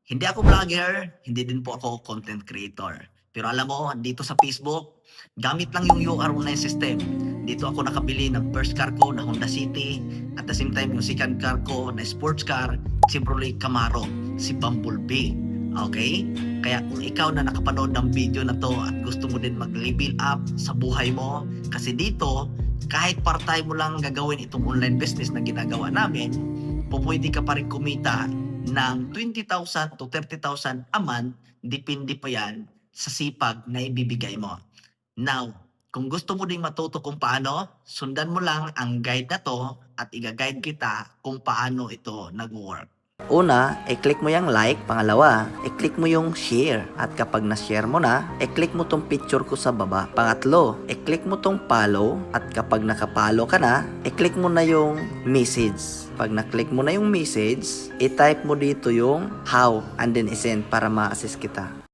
Hindi ako vlogger, hindi din po ako content creator. Pero alam mo, dito sa Facebook, gamit lang yung URL system. Dito ako nakabili ng first car ko na Honda City. At the same time, yung second car ko na sports car, Chevrolet Camaro, si Bumblebee. Okay? Kaya kung ikaw na nakapanood ng video na to at gusto mo din mag-level up sa buhay mo, kasi dito, kahit part-time mo lang gagawin itong online business na ginagawa namin, pupwede ka pa rin kumita ng 20,000 to 30,000 a month, depende pa yan sa sipag na ibibigay mo. Now, kung gusto mo ding matuto kung paano, sundan mo lang ang guide na to at i-guide kita kung paano ito nag-work. Una, i-click mo yung like. Pangalawa, i-click mo yung share. At kapag na-share mo na, i-click mo tong picture ko sa baba. Pangatlo, i-click mo tong follow. At kapag nakapollow ka na, i-click mo na yung message. Pag na-click mo na yung message, i-type mo dito yung how and then i-send para ma-assist kita.